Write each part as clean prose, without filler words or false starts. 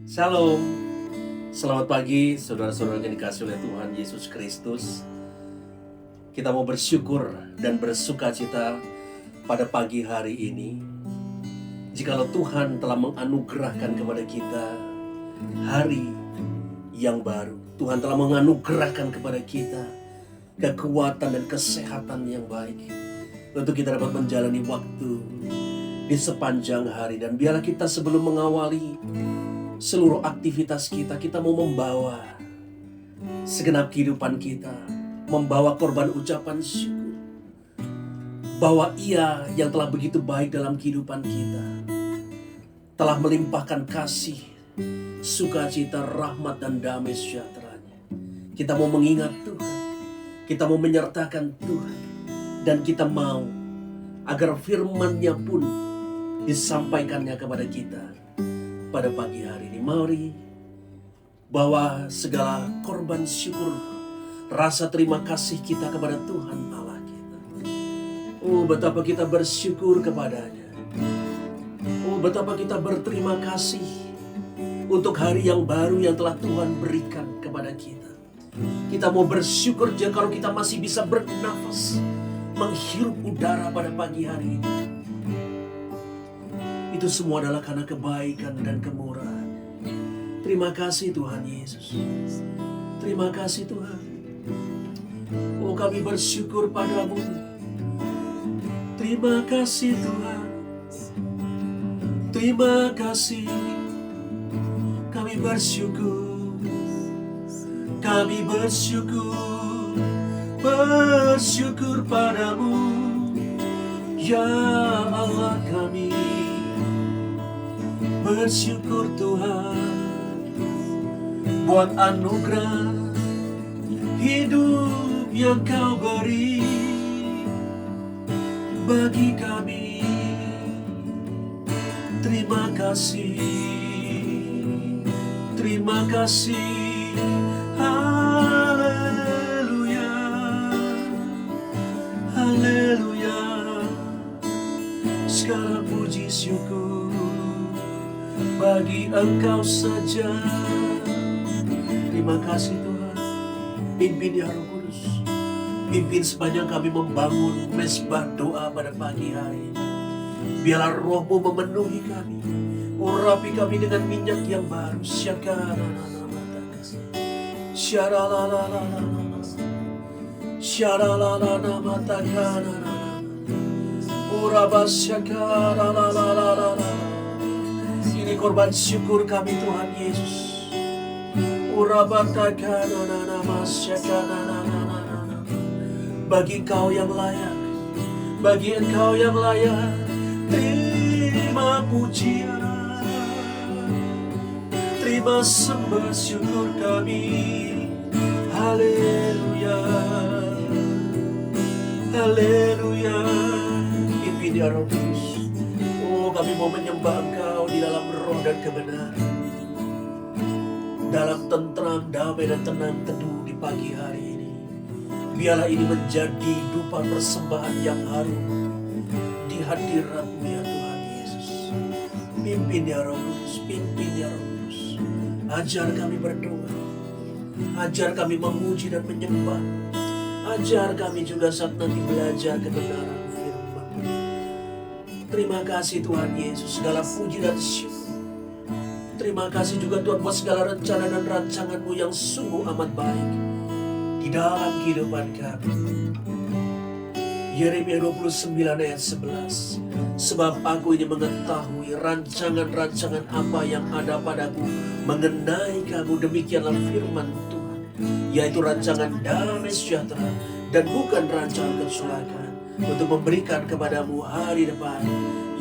Shalom, selamat pagi saudara-saudara yang dikasihi oleh Tuhan Yesus Kristus. Kita mau bersyukur dan bersuka cita pada pagi hari ini. Jikalau Tuhan telah menganugerahkan kepada kita hari yang baru. Tuhan telah menganugerahkan kepada kita kekuatan dan kesehatan yang baik untuk kita dapat menjalani waktu di sepanjang hari. Dan biarlah kita sebelum mengawali seluruh aktivitas kita, kita mau membawa segenap kehidupan kita, membawa korban ucapan syukur bahwa Ia yang telah begitu baik dalam kehidupan kita, telah melimpahkan kasih, sukacita, rahmat, dan damai sejahtera-Nya. Kita mau mengingat Tuhan, kita mau menyertakan Tuhan, dan kita mau agar firman-Nya pun disampaikannya kepada kita pada pagi hari ini. Mari bawa segala korban syukur, rasa terima kasih kita kepada Tuhan Allah kita. Oh, betapa kita bersyukur kepada-Nya. Oh, betapa kita berterima kasih untuk hari yang baru yang telah Tuhan berikan kepada kita. Kita mau bersyukur kalau kita masih bisa bernafas, menghirup udara pada pagi hari ini. Itu semua adalah karena kebaikan dan kemurahan. Terima kasih Tuhan Yesus. Terima kasih Tuhan. Oh, kami bersyukur padamu. Terima kasih Tuhan. Terima kasih. Kami bersyukur. Kami bersyukur. Bersyukur padamu, ya Allah kami. Bersyukur Tuhan buat anugerah hidup yang Kau beri bagi kami. Terima kasih, terima kasih. Haleluya, haleluya. Segala puji syukur bagi Engkau saja. Terima kasih Tuhan. Pimpin ya Roh Kudus. Pimpin sepanjang kami membangun mezbah doa pada pagi hari ini. Biarlah Roh-Mu memenuhi kami. Urapi kami dengan minyak yang baru. Ini korban syukur kami Tuhan Yesus. Bagi Engkau yang layak, bagi Engkau yang layak, terima pujian, terima sembah syukur kami. Haleluya, haleluya. Pimpin ya Roh Kudus. Oh, kami mau menyembah Engkau di dalam roh dan kebenaran, dalam tentram, damai, dan tenang teduh di pagi hari ini. Biarlah ini menjadi dupa persembahan yang harum di hadirat-Mu ya Tuhan Yesus. Pimpin ya Roh Kudus, pimpin ya Roh Kudus. Ajar kami berdoa, ajar kami memuji dan menyembah, ajar kami juga saat nanti belajar kebenaran firman-Mu. Terima kasih Tuhan Yesus, segala puji dan syukur. Terima kasih juga Tuhan buat segala rencana dan rancangan-Mu yang sungguh amat baik di dalam kehidupan kami. Yeremia 29 ayat 11. Sebab aku ini mengetahui rancangan-rancangan apa yang ada padaku mengenai kamu, demikianlah firman Tuhan, yaitu rancangan damai sejahtera dan bukan rancangan kecelakaan, untuk memberikan kepadamu hari depan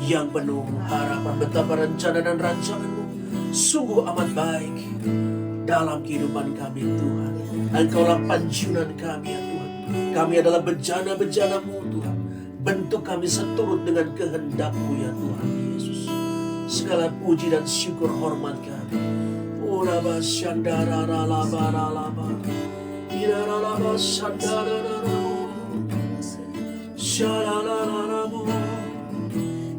yang penuh harapan. Betapa rencana dan rancangan-Mu sungguh amat baik dalam kehidupan kami Tuhan. Engkaulah panjunan kami ya Tuhan. Kami adalah bejana-bejana-Mu Tuhan. Bentuk kami seturut dengan kehendak-Mu ya Tuhan Yesus. Segala puji dan syukur hormat kami. Uraba shandara laba laba. Irara laba shandara laba. Shalala laba.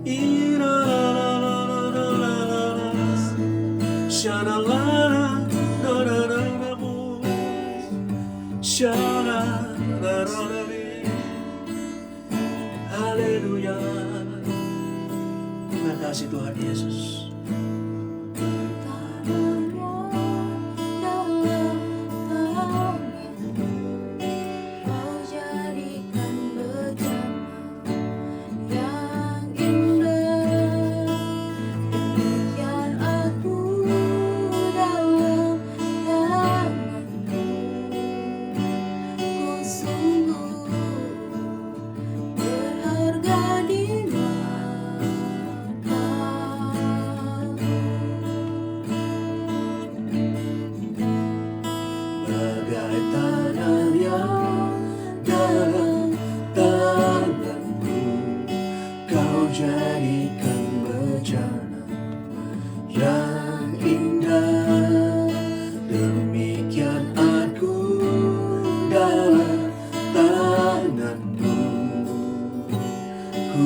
Irara laba. Haleluya. Terima kasih Tuhan Yesus.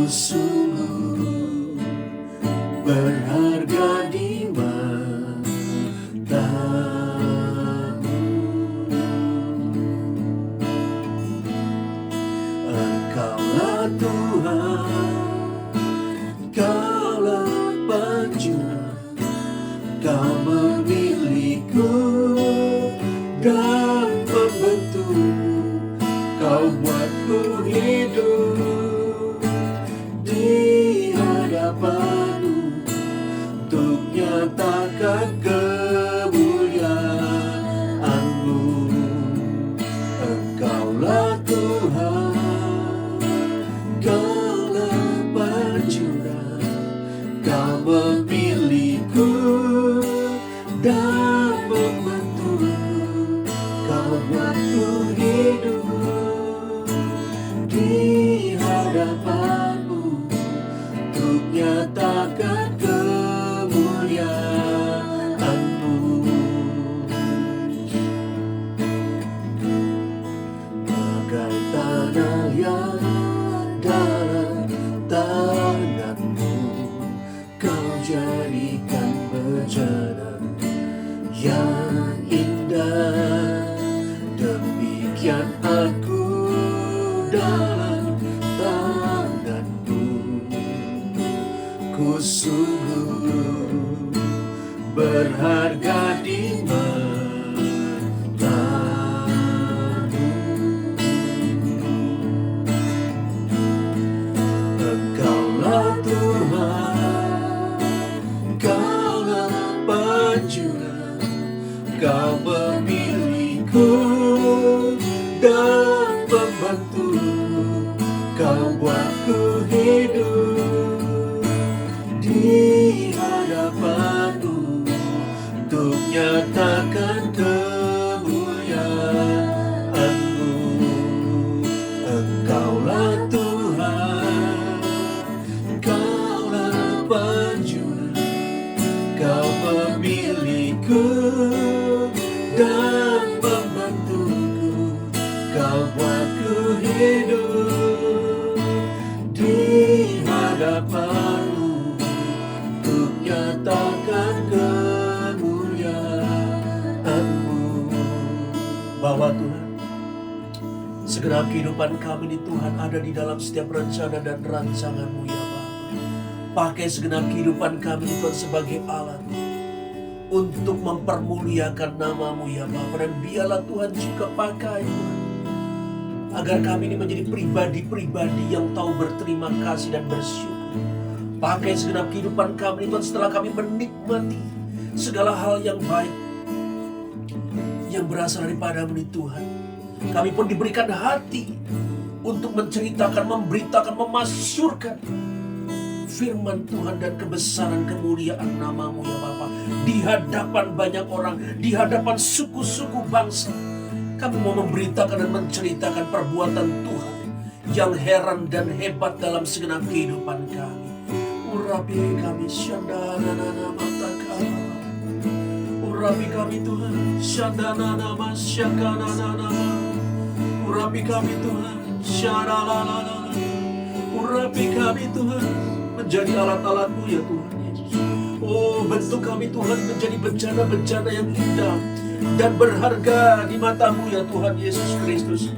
Sungguh berharga di matamu. Engkaulah Tuhan, Kaulah penjuru, Kau memilihku dan membentukku, Kau buatku hidup untuk nyatakan kemuliaan-Mu. Engkaulah Tuhan, Kaulah penjuru, Kau memilihku dan membentukku, Kau buatku hidup di hadapan-Mu untuk nyatakan kemuliaan-Mu. Bagai tanah yang dalam tangan-Mu, Kau jadikan bejana yang indah. Demikian aku dalam tangan-Mu, ku sungguh berharga di matamu. Engkaulah Tuhan, Kaulah penjuru, Kau memilihku dan membantu, Kau buatku hidup di hadapan-Mu untuk nyatakan kemuliaan-Mu. Engkaulah Tuhan, Kaulah penjuru, Kau memilihku dan membantuku, Kau buatku hidup di hadapan-Mu untuk nyatakan kemuliaan-Mu. Bahwa Tuhan, segenap kehidupan kami di Tuhan ada di dalam setiap rencana dan rancangan-Mu ya Bapa. Pakai segenap kehidupan kami Tuhan sebagai alat untuk mempermuliakan nama-Mu ya Bapa. Dan biarlah Tuhan juga pakai Tuhan, agar kami ini menjadi pribadi-pribadi yang tahu berterima kasih dan bersyukur. Pakai segenap kehidupan kami Tuhan setelah kami menikmati segala hal yang baik yang berasal daripada-Mu Tuhan. Kami pun diberikan hati untuk menceritakan, memberitakan, memasyurkan firman Tuhan dan kebesaran kemuliaan nama-Mu ya Bapa. Di hadapan banyak orang, di hadapan suku-suku bangsa, kami mau memberitakan dan menceritakan perbuatan Tuhan yang heran dan hebat dalam segenap kehidupan kami. Urapi kami syandanana mataka, urapi kami Tuhan syandanana masyakanana, urapi kami Tuhan syadalalala, urapi kami Tuhan menjadi alat-alat-Mu ya Tuhan Yesus. Oh, bentuk kami Tuhan menjadi bencana-bencana yang indah dan berharga di mata-Mu ya Tuhan Yesus Kristus.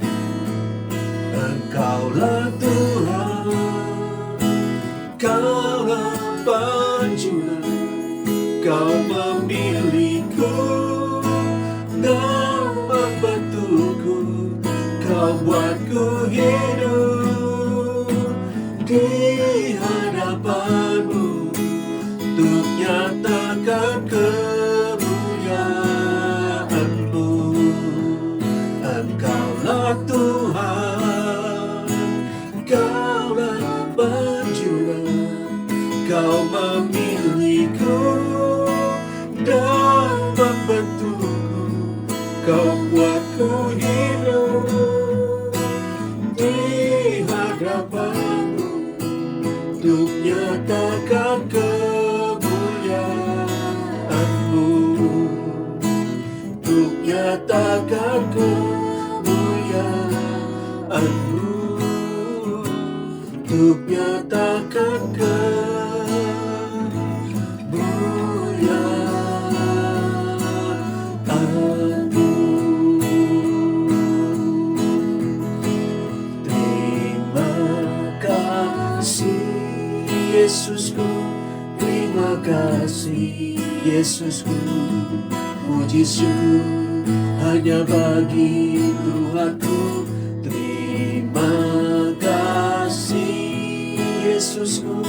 Engkaulah Tuhan, Kaulah panjunan, Kau memilihku dan membentukku, Kau buatku hidup di hadapan-Mu untuk nyatakan kemuliaan-Mu. Engkaulah Tuhan, Kaulah panjunan, Kau memilihku dan membentukku, Kau buatku hidup di hadapan-Mu untuk nyatakan kemuliaan-Mu, untuk nyatakan kemuliaan-Mu, untuk nyatakan kemuliaan-Mu. Terima kasih Yesusku, terima kasih Yesusku, puji syukur hanya bagi Tuhanku. Terima kasih Yesusku,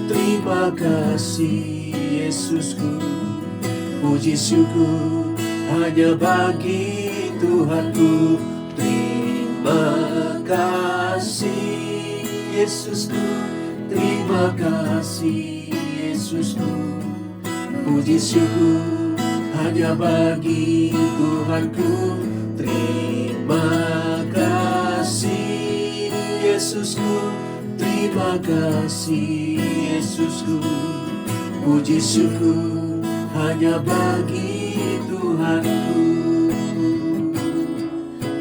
terima kasih Yesusku, puji syukur hanya bagi Tuhanku. Terima kasih Yesusku, terima kasih Yesusku, puji syukur hanya bagi Tuhanku. Terima kasih Yesusku, terima kasih Yesusku, puji syukur hanya bagi Tuhanku.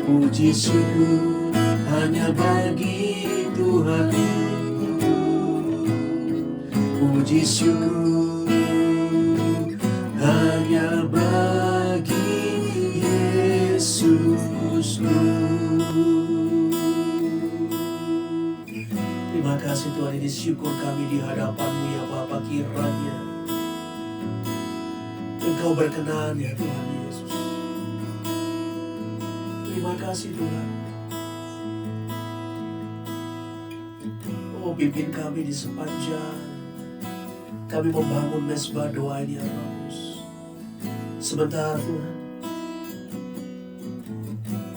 Puji syukur hanya bagi Tuhanku, puji syukur hanya bagi Yesusku. Terima kasih Tuhan, ini syukur kami di hadapan-Mu ya Bapa, kiranya Engkau berkenan ya Tuhan Yesus. Terima kasih Tuhan. Oh, pimpin kami di sepanjang kami membangun mesbah doa ini ya Rabbus. Sebentar Tuhan,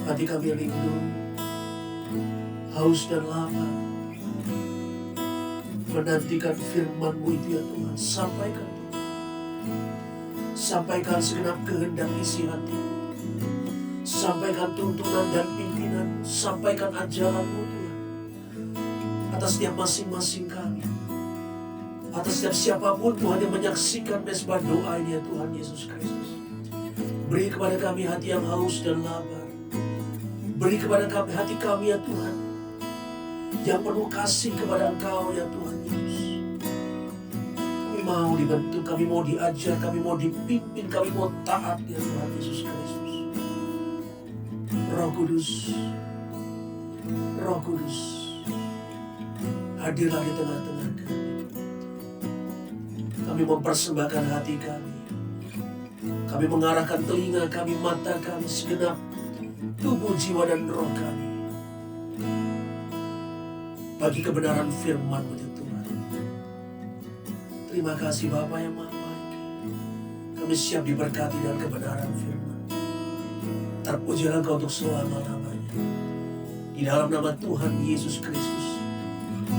hati kami rindu, haus dan lapar, menantikan firman-Mu itu ya Tuhan. Sampaikan Tuhan, sampaikan segenap kehendak isi hati, sampaikan tuntunan dan pimpinan, sampaikan ajaran-Mu Tuhan atas setiap masing-masing kami, atas setiap siapapun Tuhan yang menyaksikan mesbah doa ini ya Tuhan Yesus Kristus. Beri kepada kami hati yang haus dan lapar, beri kepada kami hati kami ya Tuhan yang penuh kasih kepada Engkau ya Tuhan Yesus. Kami mau dibentuk, kami mau diajar, kami mau dipimpin, kami mau taat ya Tuhan Yesus Kristus. Roh Kudus, Roh Kudus, hadirlah di tengah-tengah kami. Kami mempersembahkan hati kami, kami mengarahkan telinga kami, mata kami, segenap tubuh, jiwa dan roh kami bagi kebenaran firman-Mu ya Tuhan. Terima kasih Bapa yang Maha Baik, kami siap diberkati dengan kebenaran firman. Terpujilah Engkau untuk selama-lamanya. Di dalam nama Tuhan Yesus Kristus,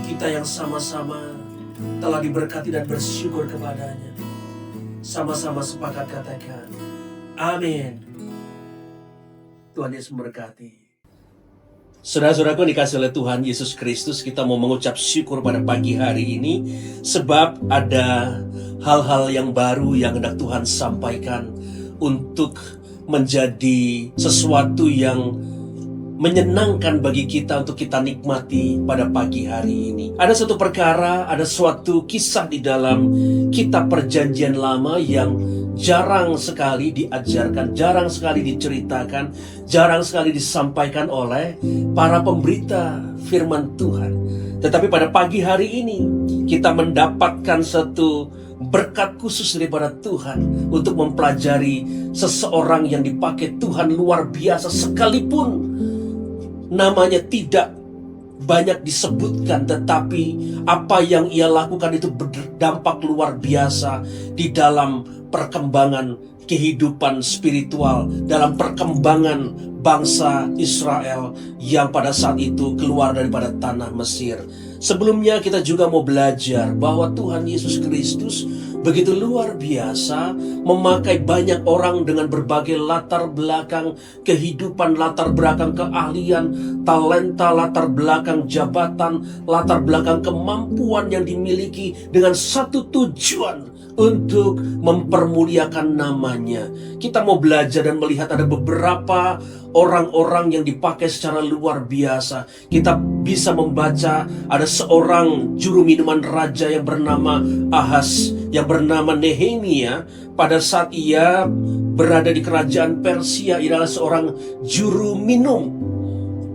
kita yang sama-sama telah diberkati dan bersyukur kepadanya, sama-sama sepakat katakan amin. Tuhan Yesus memberkati. Saudara-saudaraku yang dikasihi oleh Tuhan Yesus Kristus, kita mau mengucap syukur pada pagi hari ini sebab ada hal-hal yang baru yang hendak Tuhan sampaikan untuk menjadi sesuatu yang menyenangkan bagi kita untuk kita nikmati pada pagi hari ini. Ada satu perkara, ada suatu kisah di dalam kitab Perjanjian Lama yang jarang sekali diajarkan, jarang sekali diceritakan, jarang sekali disampaikan oleh para pemberita firman Tuhan. Tetapi pada pagi hari ini kita mendapatkan satu berkat khusus daripada Tuhan untuk mempelajari seseorang yang dipakai Tuhan luar biasa, sekalipun namanya tidak banyak disebutkan, tetapi apa yang ia lakukan itu berdampak luar biasa di dalam perkembangan kehidupan spiritual, dalam perkembangan bangsa Israel yang pada saat itu keluar daripada tanah Mesir. Sebelumnya kita juga mau belajar bahwa Tuhan Yesus Kristus begitu luar biasa memakai banyak orang dengan berbagai latar belakang kehidupan, latar belakang keahlian, talenta, latar belakang jabatan, latar belakang kemampuan yang dimiliki dengan satu tujuan, untuk mempermuliakan namanya. Kita mau belajar dan melihat ada beberapa orang-orang yang dipakai secara luar biasa. Kita bisa membaca ada seorang juru minuman raja yang bernama Ahaz, yang bernama Nehemia. Pada saat ia berada di kerajaan Persia, ia adalah seorang juru minum.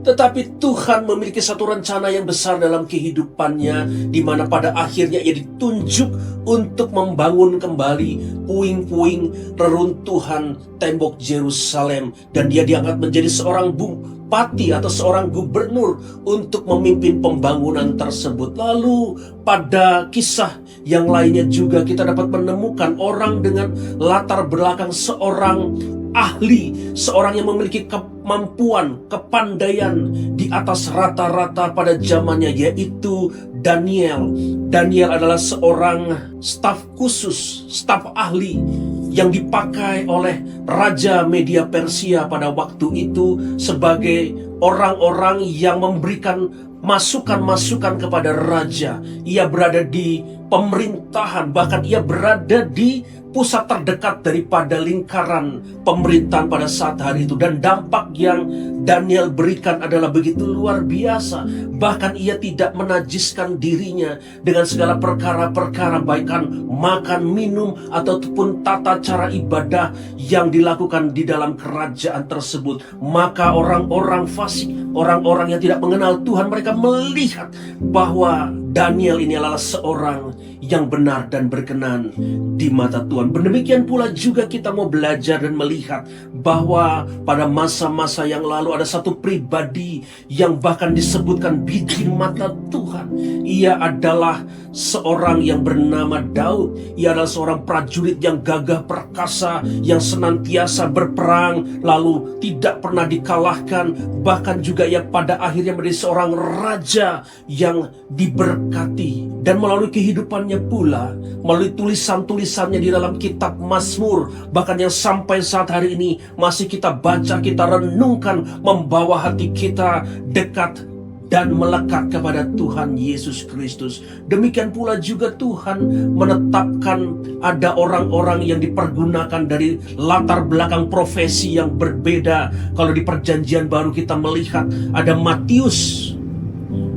Tetapi Tuhan memiliki satu rencana yang besar dalam kehidupannya, di mana pada akhirnya ia ditunjuk untuk membangun kembali puing-puing reruntuhan tembok Yerusalem. Dan dia diangkat menjadi seorang bupati atau seorang gubernur untuk memimpin pembangunan tersebut. Lalu pada kisah yang lainnya juga kita dapat menemukan orang dengan latar belakang seorang ahli, seorang yang memiliki kemampuan, kepandaian di atas rata-rata pada zamannya, yaitu Daniel. Daniel adalah seorang staf khusus, staf ahli yang dipakai oleh Raja Media Persia pada waktu itu sebagai orang-orang yang memberikan masukan-masukan kepada raja. Ia berada di pemerintahan, bahkan ia berada di pusat terdekat daripada lingkaran pemerintahan pada saat hari itu. Dan dampak yang Daniel berikan adalah begitu luar biasa. Bahkan ia tidak menajiskan dirinya dengan segala perkara-perkara, baikkan makan, minum, ataupun tata cara ibadah yang dilakukan di dalam kerajaan tersebut. Maka orang-orang fasik, orang-orang yang tidak mengenal Tuhan, mereka melihat bahwa Daniel ini adalah seorang yang benar dan berkenan di mata Tuhan. Demikian pula juga kita mau belajar dan melihat bahwa pada masa-masa yang lalu ada satu pribadi yang bahkan disebutkan biji mata Tuhan. Ia adalah seorang yang bernama Daud. Ia adalah seorang prajurit yang gagah perkasa, yang senantiasa berperang, lalu tidak pernah dikalahkan. Bahkan juga ia pada akhirnya menjadi seorang raja yang diberkati. Dan melalui kehidupannya pula, melalui tulisan-tulisannya di dalam kitab Mazmur, bahkan yang sampai saat hari ini masih kita baca, kita renungkan, membawa hati kita dekat dan melekat kepada Tuhan Yesus Kristus. Demikian pula juga Tuhan menetapkan ada orang-orang yang dipergunakan dari latar belakang profesi yang berbeda. Kalau di Perjanjian Baru kita melihat ada Matius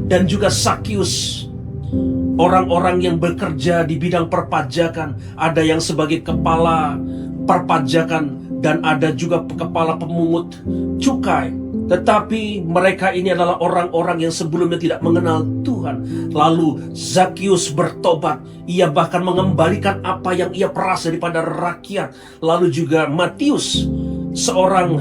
dan juga Sakius, orang-orang yang bekerja di bidang perpajakan. Ada yang sebagai kepala perpajakan dan ada juga kepala pemungut cukai. Tetapi mereka ini adalah orang-orang yang sebelumnya tidak mengenal Tuhan. Lalu Zakius bertobat. Ia bahkan mengembalikan apa yang ia peras daripada rakyat. Lalu juga Matius, seorang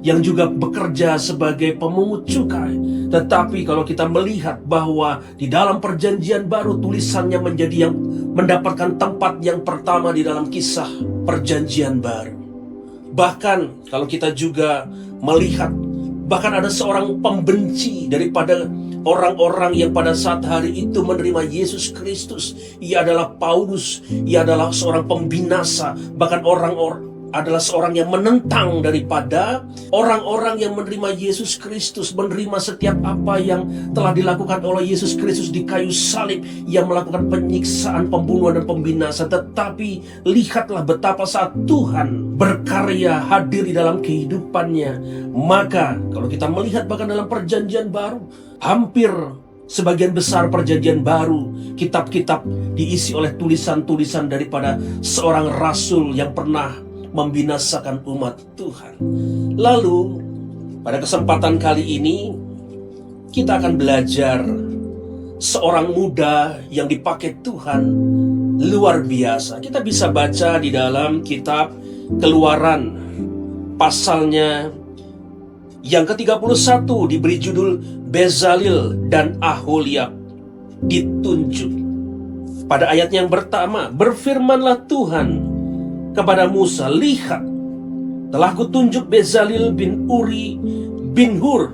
yang juga bekerja sebagai pemungut cukai. Tetapi kalau kita melihat bahwa di dalam Perjanjian Baru tulisannya menjadi yang mendapatkan tempat yang pertama di dalam kisah Perjanjian Baru. Bahkan kalau kita juga melihat, bahkan ada seorang pembenci daripada orang-orang yang pada saat hari itu menerima Yesus Kristus. Ia adalah Paulus. Ia adalah seorang pembinasa. Bahkan adalah seorang yang menentang daripada orang-orang yang menerima Yesus Kristus, menerima setiap apa yang telah dilakukan oleh Yesus Kristus di kayu salib. Ia melakukan penyiksaan, pembunuhan, dan pembinasa. Tetapi lihatlah betapa saat Tuhan berkarya hadir di dalam kehidupannya. Maka kalau kita melihat bahkan dalam Perjanjian Baru, hampir Sebagian besar perjanjian baru, kitab-kitab diisi oleh tulisan-tulisan daripada seorang rasul yang pernah membinasakan umat Tuhan. Lalu, pada kesempatan kali ini, kita akan belajar seorang muda yang dipakai Tuhan luar biasa. Kita bisa baca di dalam kitab Keluaran, pasalnya yang ke-31 diberi judul Bezalel dan Aholiab ditunjuk. Pada ayat yang pertama, berfirmanlah Tuhan kepada Musa, lihat, telah kutunjuk Bezalel bin Uri bin Hur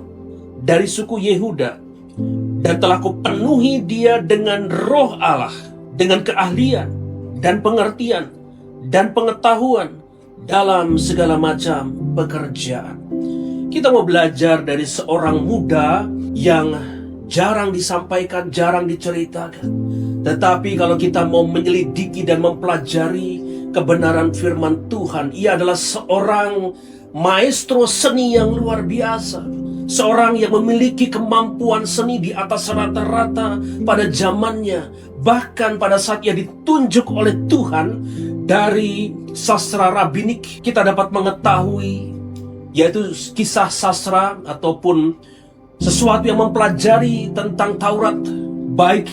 dari suku Yehuda, dan telah kupenuhi dia dengan roh Allah, dengan keahlian dan pengertian dan pengetahuan dalam segala macam pekerjaan. Kita mau belajar dari seorang muda yang jarang disampaikan, jarang diceritakan. Tetapi kalau kita mau menyelidiki dan mempelajari kebenaran firman Tuhan, ia adalah seorang maestro seni yang luar biasa. Seorang yang memiliki kemampuan seni di atas rata-rata pada zamannya. Bahkan pada saat ia ditunjuk oleh Tuhan, dari sastra rabbinik kita dapat mengetahui, yaitu kisah sastra ataupun sesuatu yang mempelajari tentang Taurat, baik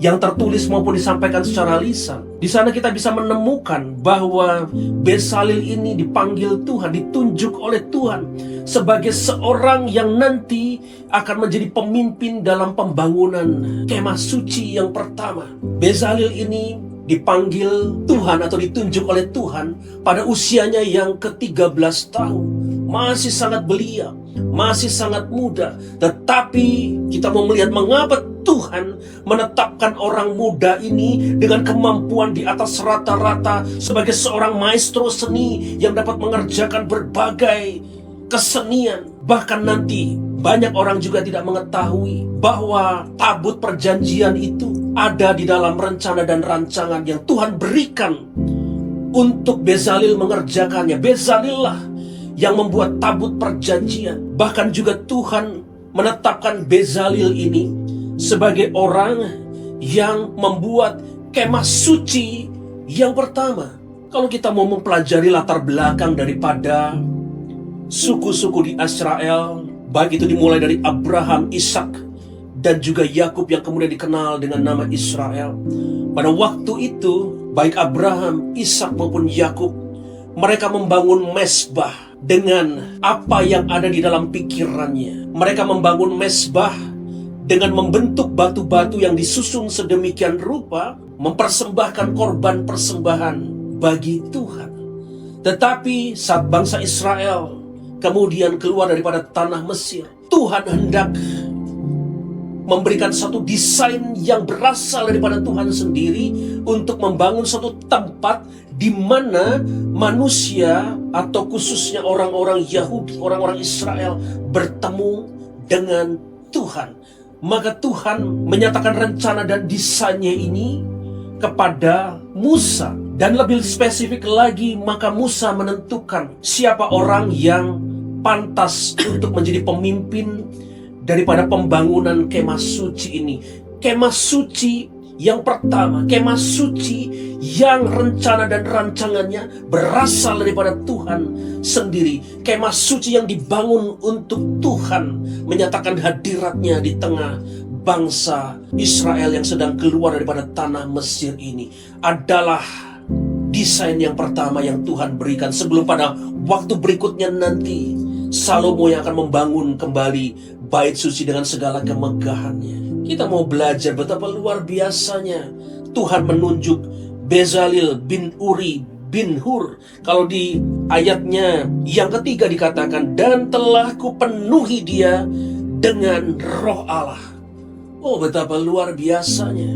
yang tertulis maupun disampaikan secara lisan. Di sana kita bisa menemukan bahwa Bezalel ini dipanggil Tuhan, ditunjuk oleh Tuhan sebagai seorang yang nanti akan menjadi pemimpin dalam pembangunan kemah suci yang pertama. Bezalel ini dipanggil Tuhan atau ditunjuk oleh Tuhan pada usianya yang ke-13 tahun. Masih sangat belia, masih sangat muda. Tetapi kita mau melihat mengapa Tuhan menetapkan orang muda ini dengan kemampuan di atas rata-rata sebagai seorang maestro seni yang dapat mengerjakan berbagai kesenian. Bahkan nanti banyak orang juga tidak mengetahui bahwa tabut perjanjian itu ada di dalam rencana dan rancangan yang Tuhan berikan untuk Bezalel mengerjakannya. Bezalel lah yang membuat tabut perjanjian. Bahkan juga Tuhan menetapkan Bezalel ini sebagai orang yang membuat kemah suci yang pertama. Kalau kita mau mempelajari latar belakang daripada suku-suku di Israel, baik itu dimulai dari Abraham, Ishak, dan juga Yakub yang kemudian dikenal dengan nama Israel. Pada waktu itu, baik Abraham, Ishak maupun Yakub, mereka membangun mezbah dengan apa yang ada di dalam pikirannya. Mereka membangun mezbah dengan membentuk batu-batu yang disusun sedemikian rupa, mempersembahkan korban persembahan bagi Tuhan. Tetapi saat bangsa Israel kemudian keluar daripada tanah Mesir, Tuhan hendak memberikan satu desain yang berasal daripada Tuhan sendiri untuk membangun satu tempat di mana manusia atau khususnya orang-orang Yahudi, orang-orang Israel bertemu dengan Tuhan. Maka Tuhan menyatakan rencana dan desainnya ini kepada Musa. Dan lebih spesifik lagi, maka Musa menentukan siapa orang yang pantas untuk menjadi pemimpin daripada pembangunan kemah suci ini. Kemah suci yang pertama, kemah suci yang rencana dan rancangannya berasal daripada Tuhan sendiri. Kemah suci yang dibangun untuk Tuhan menyatakan hadiratnya di tengah bangsa Israel yang sedang keluar daripada tanah Mesir ini. Adalah desain yang pertama yang Tuhan berikan sebelum pada waktu berikutnya nanti Salomo yang akan membangun kembali bait suci dengan segala kemegahannya. Kita mau belajar betapa luar biasanya Tuhan menunjuk Bezalel bin Uri bin Hur. Kalau di ayatnya yang ketiga dikatakan, dan telah kupenuhi dia dengan roh Allah. Oh, betapa luar biasanya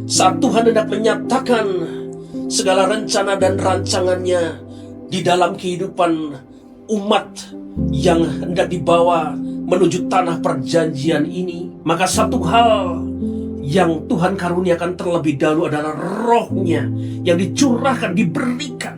saat Tuhan hendak menyatakan segala rencana dan rancangannya di dalam kehidupan umat yang hendak dibawa menuju tanah perjanjian ini. Maka satu hal yang Tuhan karuniakan terlebih dahulu adalah rohnya yang dicurahkan, diberikan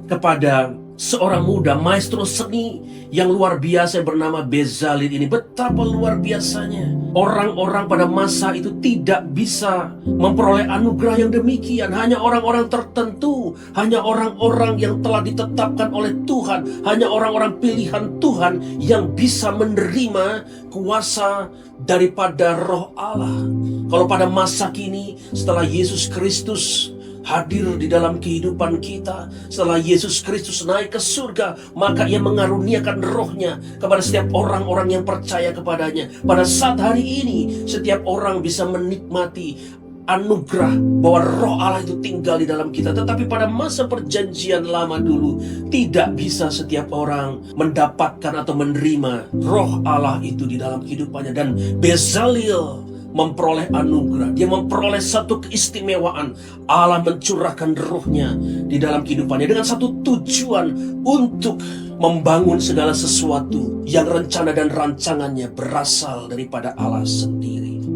kepada seorang muda, maestro seni yang luar biasa yang bernama Bezalel ini. Betapa luar biasanya. Orang-orang pada masa itu tidak bisa memperoleh anugerah yang demikian. Hanya orang-orang tertentu, hanya orang-orang yang telah ditetapkan oleh Tuhan, hanya orang-orang pilihan Tuhan yang bisa menerima kuasa daripada Roh Allah. Kalau pada masa kini, setelah Yesus Kristus hadir di dalam kehidupan kita, setelah Yesus Kristus naik ke surga, maka Ia mengaruniakan Roh-Nya kepada setiap orang-orang yang percaya kepadanya. Pada saat hari ini, setiap orang bisa menikmati anugerah bahwa Roh Allah itu tinggal di dalam kita. Tetapi pada masa perjanjian lama dulu, tidak bisa setiap orang mendapatkan atau menerima Roh Allah itu di dalam kehidupannya. Dan Bezalel memperoleh anugerah, dia memperoleh satu keistimewaan. Allah mencurahkan Roh-Nya di dalam kehidupannya dengan satu tujuan untuk membangun segala sesuatu yang rencana dan rancangannya berasal daripada Allah sendiri.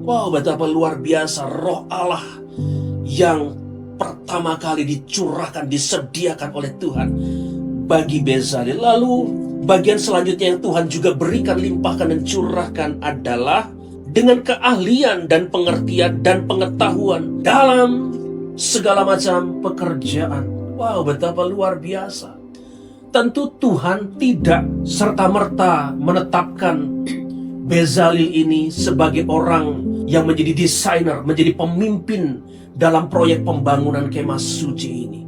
Wow, betapa luar biasa Roh Allah yang pertama kali dicurahkan, disediakan oleh Tuhan bagi Bezalel. Lalu bagian selanjutnya yang Tuhan juga berikan, limpahkan dan curahkan adalah dengan keahlian dan pengertian dan pengetahuan dalam segala macam pekerjaan. Wow, betapa luar biasa. Tentu Tuhan tidak serta-merta menetapkan Bezalel ini sebagai orang yang menjadi desainer, menjadi pemimpin dalam proyek pembangunan kemah suci ini.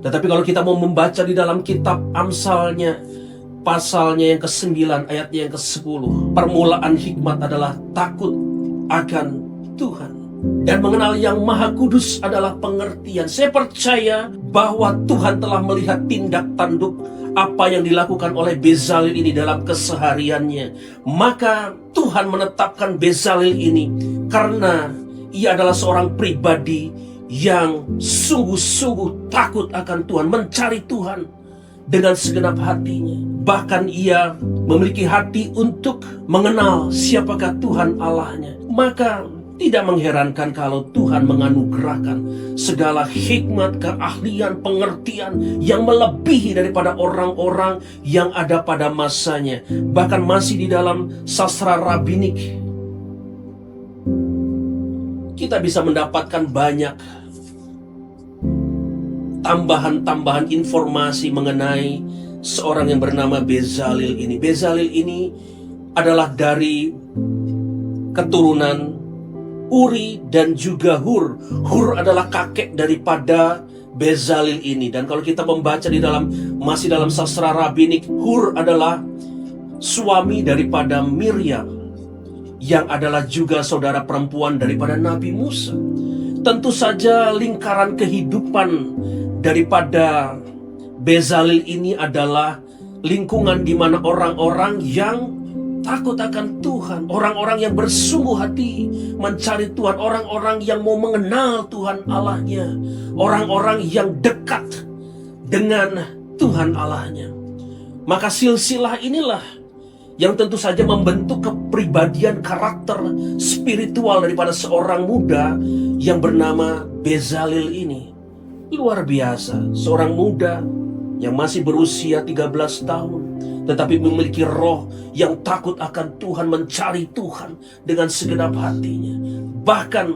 Tetapi kalau kita mau membaca di dalam kitab Amsalnya, pasalnya yang ke-9, ayatnya yang ke-10. Permulaan hikmat adalah takut akan Tuhan. Dan mengenal yang Maha Kudus adalah pengertian. Saya percaya bahwa Tuhan telah melihat tindak tanduk apa yang dilakukan oleh Bezalel ini dalam kesehariannya. Maka Tuhan menetapkan Bezalel ini karena ia adalah seorang pribadi yang sungguh-sungguh takut akan Tuhan, mencari Tuhan dengan segenap hatinya. Bahkan ia memiliki hati untuk mengenal siapakah Tuhan Allahnya. Maka tidak mengherankan kalau Tuhan menganugerahkan segala hikmat, keahlian, pengertian yang melebihi daripada orang-orang yang ada pada masanya. Bahkan masih di dalam sastra rabbinik, kita bisa mendapatkan banyak tambahan-tambahan informasi mengenai seorang yang bernama Bezalel ini. Bezalel ini adalah dari keturunan Uri dan juga Hur. Hur adalah kakek daripada Bezalel ini. Dan kalau kita membaca di dalam, masih dalam sastra rabbinik, Hur adalah suami daripada Miriam, yang adalah juga saudara perempuan daripada Nabi Musa. Tentu saja lingkaran kehidupan daripada Bezalel ini adalah lingkungan di mana orang-orang yang takut akan Tuhan, orang-orang yang bersungguh hati mencari Tuhan, orang-orang yang mau mengenal Tuhan Allahnya, orang-orang yang dekat dengan Tuhan Allahnya. Maka silsilah inilah yang tentu saja membentuk kepribadian karakter spiritual daripada seorang muda yang bernama Bezalel ini. Luar biasa, seorang muda yang masih berusia 13 tahun, tetapi memiliki roh yang takut akan Tuhan, mencari Tuhan dengan segenap hatinya. Bahkan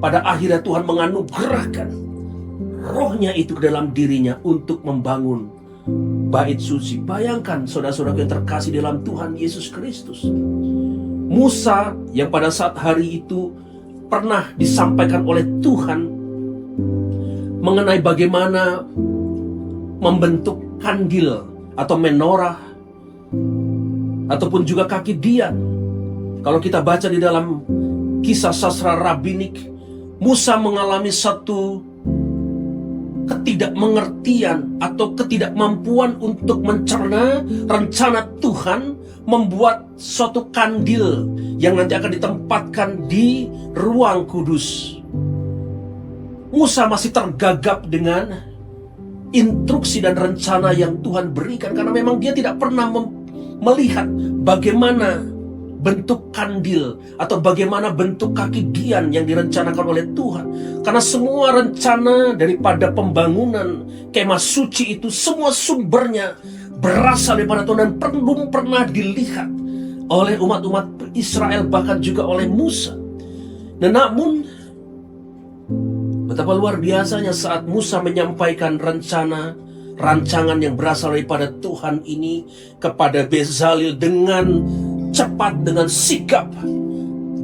pada akhirnya Tuhan menganugerahkan rohnya itu ke dalam dirinya untuk membangun bait suci. Bayangkan saudara-saudara yang terkasih dalam Tuhan Yesus Kristus, Musa yang pada saat hari itu pernah disampaikan oleh Tuhan mengenai bagaimana membentuk kandil atau menorah ataupun juga kaki dian. Kalau kita baca di dalam kisah sastra rabbinik, Musa mengalami satu ketidakmengertian atau ketidakmampuan untuk mencerna rencana Tuhan membuat suatu kandil yang nanti akan ditempatkan di ruang kudus. Musa masih tergagap dengan instruksi dan rencana yang Tuhan berikan, karena memang dia tidak pernah melihat bagaimana bentuk kandil atau bagaimana bentuk kaki dian yang direncanakan oleh Tuhan. Karena semua rencana daripada pembangunan kemah suci itu semua sumbernya berasal daripada Tuhan dan belum pernah dilihat oleh umat-umat Israel, bahkan juga oleh Musa. Nah, namun betapa luar biasanya saat Musa menyampaikan rancangan yang berasal daripada Tuhan ini kepada Bezalel dengan cepat, dengan sigap,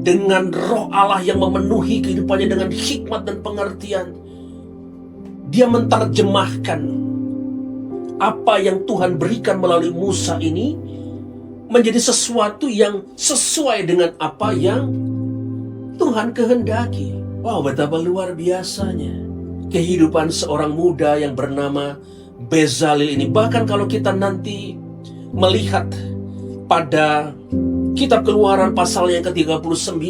dengan roh Allah yang memenuhi kehidupannya dengan hikmat dan pengertian. Dia menterjemahkan apa yang Tuhan berikan melalui Musa ini menjadi sesuatu yang sesuai dengan apa yang Tuhan kehendaki. Wow, betapa luar biasanya kehidupan seorang muda yang bernama Bezalel ini. Bahkan kalau kita nanti melihat pada kitab Keluaran pasal yang ke-39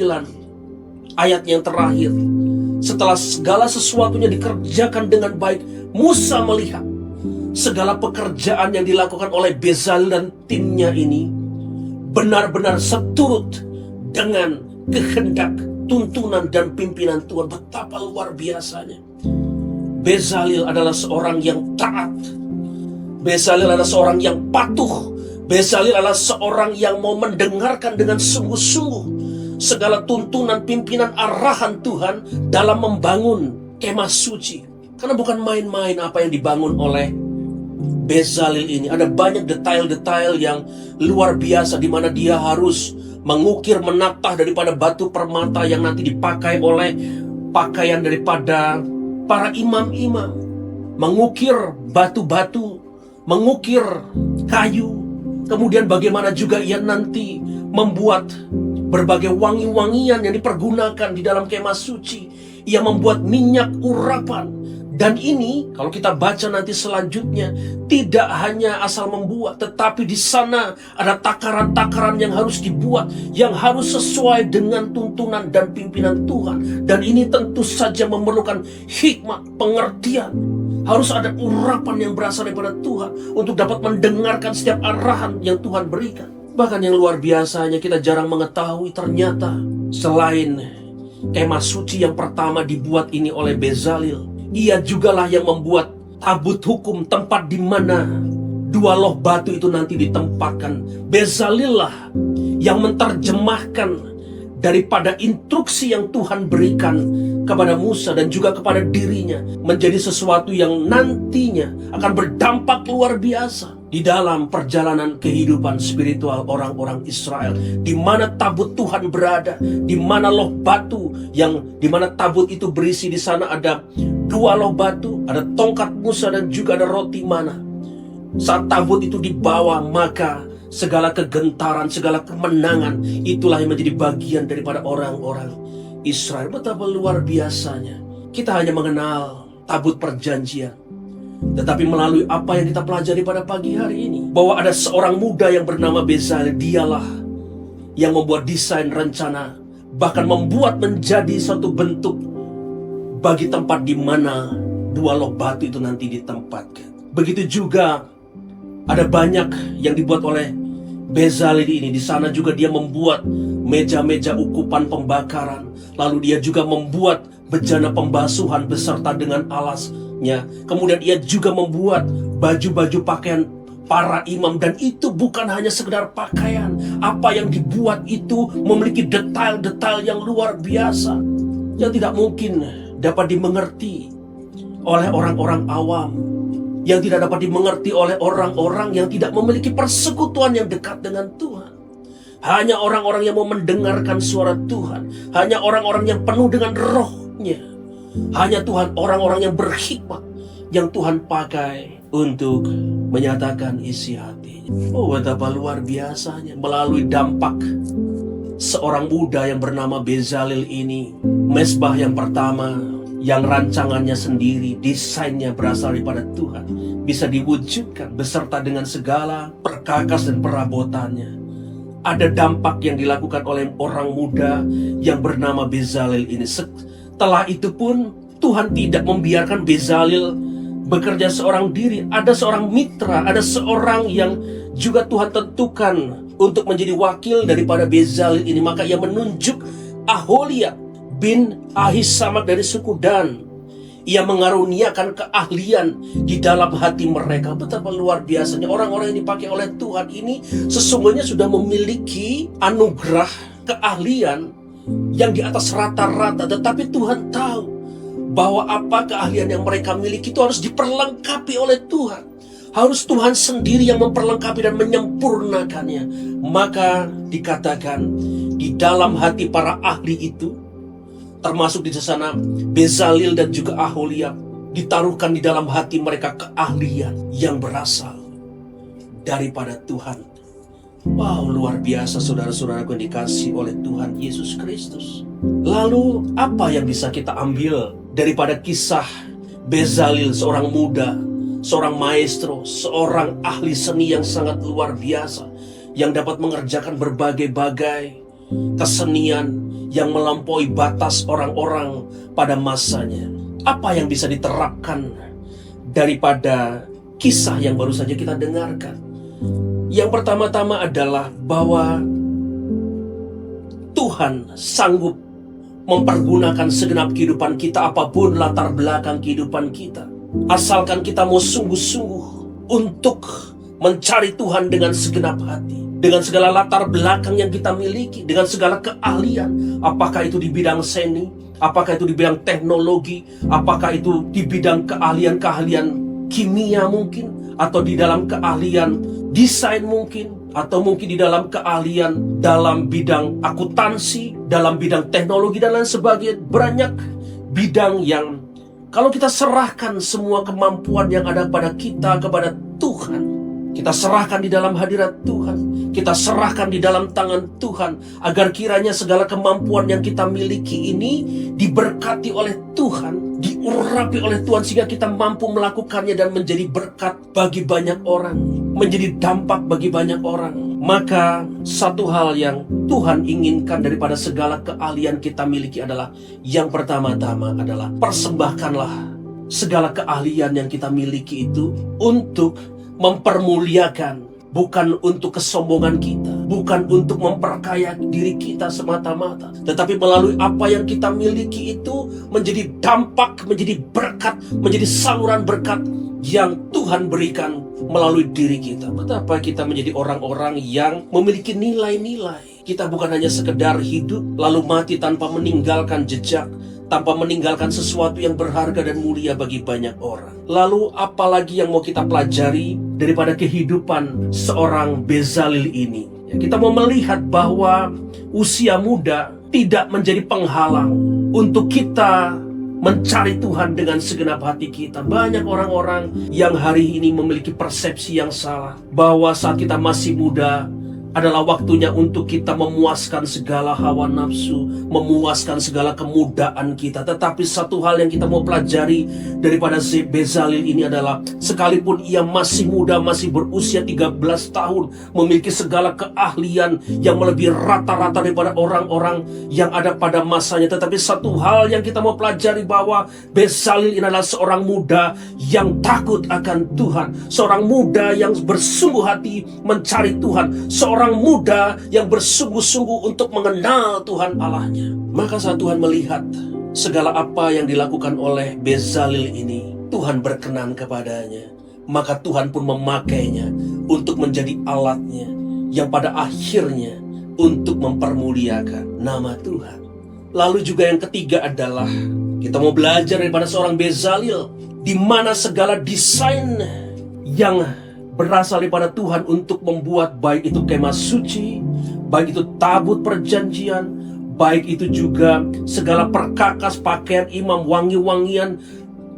ayat yang terakhir, setelah segala sesuatunya dikerjakan dengan baik, Musa melihat segala pekerjaan yang dilakukan oleh Bezalel dan timnya ini benar-benar seturut dengan kehendak, tuntunan dan pimpinan Tuhan. Betapa luar biasanya. Bezalel adalah seorang yang taat. Bezalel adalah seorang yang patuh. Bezalel adalah seorang yang mau mendengarkan dengan sungguh-sungguh segala tuntunan, pimpinan, arahan Tuhan dalam membangun kemah suci. Karena bukan main-main apa yang dibangun oleh Bezalel ini. Ada banyak detail-detail yang luar biasa di mana dia harus mengukir, menatah daripada batu permata yang nanti dipakai oleh pakaian daripada para imam-imam, mengukir batu-batu, mengukir kayu, kemudian bagaimana juga ia nanti membuat berbagai wangi-wangian yang dipergunakan di dalam kemah suci. Ia membuat minyak urapan. Dan ini kalau kita baca nanti selanjutnya, tidak hanya asal membuat, tetapi di sana ada takaran-takaran yang harus dibuat, yang harus sesuai dengan tuntunan dan pimpinan Tuhan. Dan ini tentu saja memerlukan hikmat, pengertian. Harus ada urapan yang berasal daripada Tuhan untuk dapat mendengarkan setiap arahan yang Tuhan berikan. Bahkan yang luar biasanya kita jarang mengetahui, ternyata selain kemah suci yang pertama dibuat ini oleh Bezalel, ia jugalah yang membuat tabut hukum, tempat di mana dua loh batu itu nanti ditempatkan. Bezalel lah yang menterjemahkan daripada instruksi yang Tuhan berikan kepada Musa dan juga kepada dirinya menjadi sesuatu yang nantinya akan berdampak luar biasa di dalam perjalanan kehidupan spiritual orang-orang Israel, di mana tabut Tuhan berada, di mana loh batu yang di mana tabut itu berisi. Di sana ada dua loh batu, ada tongkat Musa dan juga ada roti mana. Saat tabut itu dibawa, maka segala kegentaran, segala kemenangan itulah yang menjadi bagian daripada orang-orang Israel. Betapa luar biasanya. Kita hanya mengenal tabut perjanjian, tetapi melalui apa yang kita pelajari pada pagi hari ini, bahwa ada seorang muda yang bernama Bezalel. Dialah yang membuat desain, rencana, bahkan membuat menjadi satu bentuk bagi tempat di mana dua loh batu itu nanti ditempatkan. Begitu juga ada banyak yang dibuat oleh Bezalel ini. Di sana juga dia membuat meja-meja ukupan pembakaran. Lalu dia juga membuat bejana pembasuhan beserta dengan alasnya. Kemudian ia juga membuat baju-baju pakaian para imam. Dan itu bukan hanya sekedar pakaian. Apa yang dibuat itu memiliki detail-detail yang luar biasa, yang tidak mungkin dapat dimengerti oleh orang-orang awam, yang tidak dapat dimengerti oleh orang-orang yang tidak memiliki persekutuan yang dekat dengan Tuhan. Hanya orang-orang yang mau mendengarkan suara Tuhan, hanya orang-orang yang penuh dengan rohnya, hanya Tuhan, orang-orang yang berhikmat yang Tuhan pakai untuk menyatakan isi hatinya. Oh, betapa luar biasanya. Melalui dampak seorang muda yang bernama Bezalel ini, mezbah yang pertama, yang rancangannya sendiri, desainnya berasal daripada Tuhan, bisa diwujudkan beserta dengan segala perkakas dan perabotannya. Ada dampak yang dilakukan oleh orang muda yang bernama Bezalel ini. Setelah itu pun Tuhan tidak membiarkan Bezalel bekerja seorang diri. Ada seorang mitra, ada seorang yang juga Tuhan tentukan untuk menjadi wakil daripada Bezalel ini. Maka ia menunjuk Aholiab bin Ahisamak dari suku Dan. Ia mengaruniakan keahlian di dalam hati mereka. Betapa luar biasanya orang-orang yang dipakai oleh Tuhan ini sesungguhnya sudah memiliki anugerah keahlian yang di atas rata-rata. Tetapi Tuhan tahu bahwa apa keahlian yang mereka miliki itu harus diperlengkapi oleh Tuhan. Harus Tuhan sendiri yang memperlengkapi dan menyempurnakannya. Maka dikatakan di dalam hati para ahli itu, termasuk di sana Bezalel dan juga Aholiab, ditaruhkan di dalam hati mereka keahlian yang berasal daripada Tuhan. Wow, luar biasa saudara-saudaraku yang dikasihi oleh Tuhan Yesus Kristus. Lalu apa yang bisa kita ambil daripada kisah Bezalel, seorang muda, seorang maestro, seorang ahli seni yang sangat luar biasa, yang dapat mengerjakan berbagai-bagai kesenian yang melampaui batas orang-orang pada masanya. Apa yang bisa diterapkan daripada kisah yang baru saja kita dengarkan? Yang pertama-tama adalah bahwa Tuhan sanggup mempergunakan segenap kehidupan kita, apapun latar belakang kehidupan kita. Asalkan kita mau sungguh-sungguh untuk mencari Tuhan dengan segenap hati, dengan segala latar belakang yang kita miliki, dengan segala keahlian, apakah itu di bidang seni, apakah itu di bidang teknologi, apakah itu di bidang keahlian-keahlian kimia mungkin, atau di dalam keahlian desain mungkin, atau mungkin di dalam keahlian dalam bidang akuntansi, dalam bidang teknologi dan lain sebagainya. Banyak bidang yang kalau kita serahkan semua kemampuan yang ada pada kita kepada Tuhan, kita serahkan di dalam hadirat Tuhan, kita serahkan di dalam tangan Tuhan, agar kiranya segala kemampuan yang kita miliki ini diberkati oleh Tuhan, diurapi oleh Tuhan, sehingga kita mampu melakukannya dan menjadi berkat bagi banyak orang, menjadi dampak bagi banyak orang. Maka satu hal yang Tuhan inginkan daripada segala keahlian kita miliki adalah, yang pertama-tama adalah persembahkanlah segala keahlian yang kita miliki itu untuk mempermuliakan, bukan untuk kesombongan kita, bukan untuk memperkaya diri kita semata-mata, tetapi melalui apa yang kita miliki itu menjadi dampak, menjadi berkat, menjadi saluran berkat yang Tuhan berikan melalui diri kita. Betapa kita menjadi orang-orang yang memiliki nilai-nilai. Kita bukan hanya sekedar hidup lalu mati tanpa meninggalkan jejak, tanpa meninggalkan sesuatu yang berharga dan mulia bagi banyak orang. Lalu apalagi yang mau kita pelajari daripada kehidupan seorang Bezalel ini? Kita mau melihat bahwa usia muda tidak menjadi penghalang untuk kita mencari Tuhan dengan segenap hati kita. Banyak orang-orang yang hari ini memiliki persepsi yang salah, bahwa saat kita masih muda adalah waktunya untuk kita memuaskan segala hawa nafsu, memuaskan segala kemudaan kita. Tetapi satu hal yang kita mau pelajari daripada Bezalel ini adalah, sekalipun ia masih muda, masih berusia 13 tahun, memiliki segala keahlian yang melebihi rata-rata daripada orang-orang yang ada pada masanya. Tetapi satu hal yang kita mau pelajari, bahwa Bezalel ini adalah seorang muda yang takut akan Tuhan, seorang muda yang bersungguh hati mencari Tuhan, seorang muda yang bersungguh-sungguh untuk mengenal Tuhan Allahnya. Maka saat Tuhan melihat segala apa yang dilakukan oleh Bezalel ini, Tuhan berkenan kepadanya. Maka Tuhan pun memakainya untuk menjadi alatnya, yang pada akhirnya untuk mempermuliakan nama Tuhan. Lalu juga yang ketiga adalah, kita mau belajar daripada seorang Bezalel, di mana segala desain yang berasal daripada Tuhan untuk membuat, baik itu kemah suci, baik itu tabut perjanjian, baik itu juga segala perkakas, pakaian imam, wangi-wangian,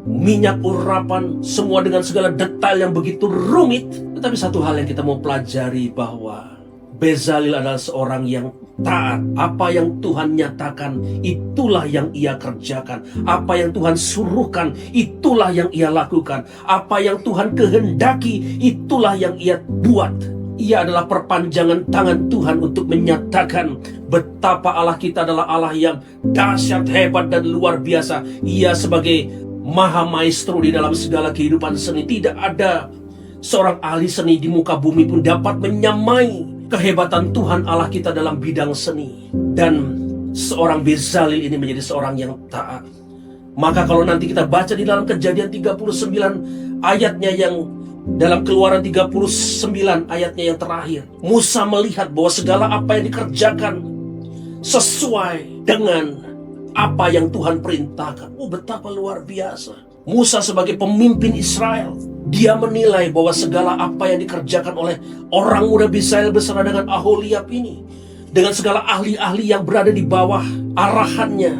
minyak urapan, semua dengan segala detail yang begitu rumit. Tetapi satu hal yang kita mau pelajari, bahwa Bezalel adalah seorang yang taat. Apa yang Tuhan nyatakan, itulah yang ia kerjakan. Apa yang Tuhan suruhkan, itulah yang ia lakukan. Apa yang Tuhan kehendaki, itulah yang ia buat. Ia adalah perpanjangan tangan Tuhan untuk menyatakan betapa Allah kita adalah Allah yang dahsyat, hebat, dan luar biasa. Ia sebagai maha maestro di dalam segala kehidupan seni. Tidak ada seorang ahli seni di muka bumi pun dapat menyamai kehebatan Tuhan Allah kita dalam bidang seni. Dan seorang Bezalel ini menjadi seorang yang taat. Maka kalau nanti kita baca di dalam Kejadian 39 ayatnya yang dalam Keluaran 39 ayatnya yang terakhir, Musa melihat bahwa segala apa yang dikerjakan sesuai dengan apa yang Tuhan perintahkan. Oh, betapa luar biasa. Musa sebagai pemimpin Israel, dia menilai bahwa segala apa yang dikerjakan oleh orang muda Bezalel bersama dengan Aholiab ini, dengan segala ahli-ahli yang berada di bawah arahannya,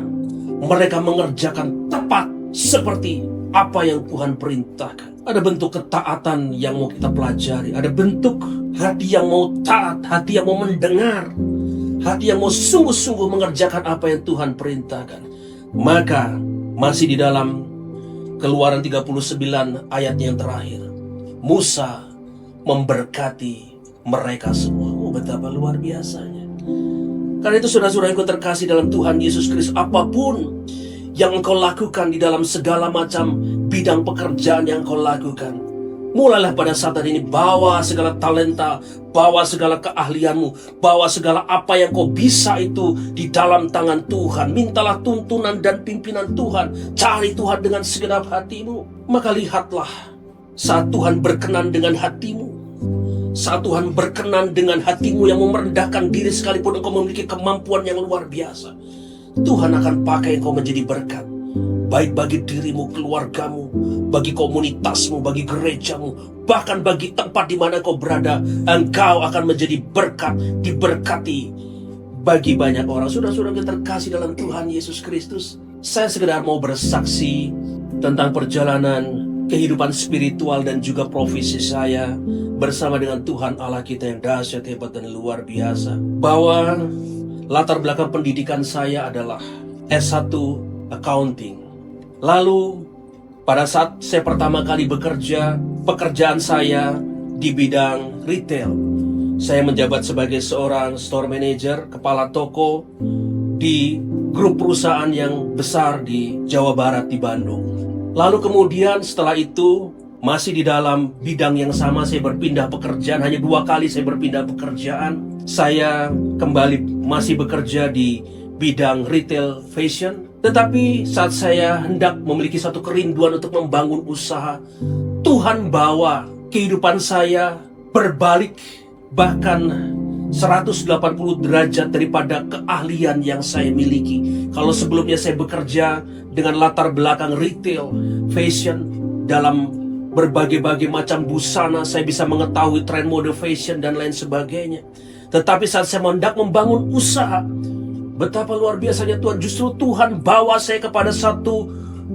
mereka mengerjakan tepat seperti apa yang Tuhan perintahkan. Ada bentuk ketaatan yang mau kita pelajari. Ada bentuk hati yang mau taat, hati yang mau mendengar, hati yang mau sungguh-sungguh mengerjakan apa yang Tuhan perintahkan. Maka masih di dalam Keluaran 39 ayat yang terakhir, Musa memberkati mereka semua. Oh, betapa luar biasanya. Karena itu saudara-saudara yang terkasih dalam Tuhan Yesus Kristus, apapun yang engkau lakukan di dalam segala macam bidang pekerjaan yang engkau lakukan, mulailah pada saat ini bawa segala talenta, bawa segala keahlianmu, bawa segala apa yang kau bisa itu di dalam tangan Tuhan. Mintalah tuntunan dan pimpinan Tuhan. Cari Tuhan dengan segenap hatimu. Maka lihatlah saat Tuhan berkenan dengan hatimu, saat Tuhan berkenan dengan hatimu yang merendahkan diri sekalipun engkau memiliki kemampuan yang luar biasa, Tuhan akan pakai engkau menjadi berkat. Baik bagi dirimu, keluargamu, bagi komunitasmu, bagi gerejamu, bahkan bagi tempat di mana kau berada, engkau akan menjadi berkat, diberkati bagi banyak orang. Saudara-saudara yang terkasih dalam Tuhan Yesus Kristus, saya sekedar mau bersaksi tentang perjalanan kehidupan spiritual dan juga profesi saya bersama dengan Tuhan Allah kita yang dahsyat, hebat, dan luar biasa. Bahwa latar belakang pendidikan saya adalah S1 Accounting. Lalu pada saat saya pertama kali bekerja, pekerjaan saya di bidang retail. Saya menjabat sebagai seorang store manager, kepala toko di grup perusahaan yang besar di Jawa Barat, di Bandung. Lalu kemudian setelah itu masih di dalam bidang yang sama, saya berpindah pekerjaan. Hanya 2 kali saya berpindah pekerjaan. Saya kembali masih bekerja di bidang retail fashion. Tetapi saat saya hendak memiliki satu kerinduan untuk membangun usaha, Tuhan bawa kehidupan saya berbalik bahkan 180 derajat daripada keahlian yang saya miliki. Kalau sebelumnya saya bekerja dengan latar belakang retail fashion, dalam berbagai-bagai macam busana, saya bisa mengetahui tren mode fashion dan lain sebagainya. Tetapi saat saya hendak membangun usaha, betapa luar biasanya Tuhan. Justru Tuhan bawa saya kepada satu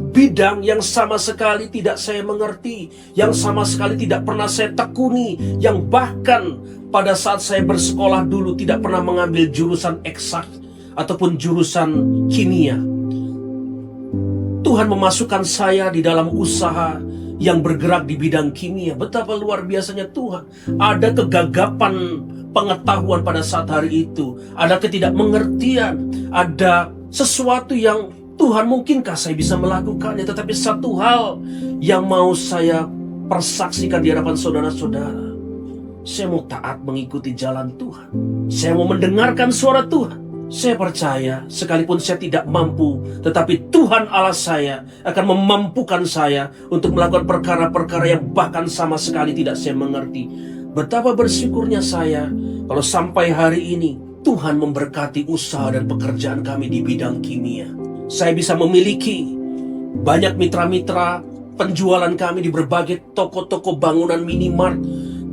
bidang yang sama sekali tidak saya mengerti, yang sama sekali tidak pernah saya tekuni, yang bahkan pada saat saya bersekolah dulu tidak pernah mengambil jurusan eksak ataupun jurusan kimia. Tuhan memasukkan saya di dalam usaha yang bergerak di bidang kimia. Betapa luar biasanya Tuhan. Ada kegagapan pengetahuan pada saat hari itu, ada ketidakmengertian, ada sesuatu yang Tuhan mungkinkah saya bisa melakukannya. Tetapi satu hal yang mau saya persaksikan di hadapan saudara-saudara, saya mau taat mengikuti jalan Tuhan. Saya mau mendengarkan suara Tuhan. Saya percaya sekalipun saya tidak mampu, tetapi Tuhan Allah saya akan memampukan saya untuk melakukan perkara-perkara yang bahkan sama sekali tidak saya mengerti. Betapa bersyukurnya saya kalau sampai hari ini Tuhan memberkati usaha dan pekerjaan kami di bidang kimia. Saya bisa memiliki banyak mitra-mitra penjualan kami di berbagai toko-toko bangunan minimart,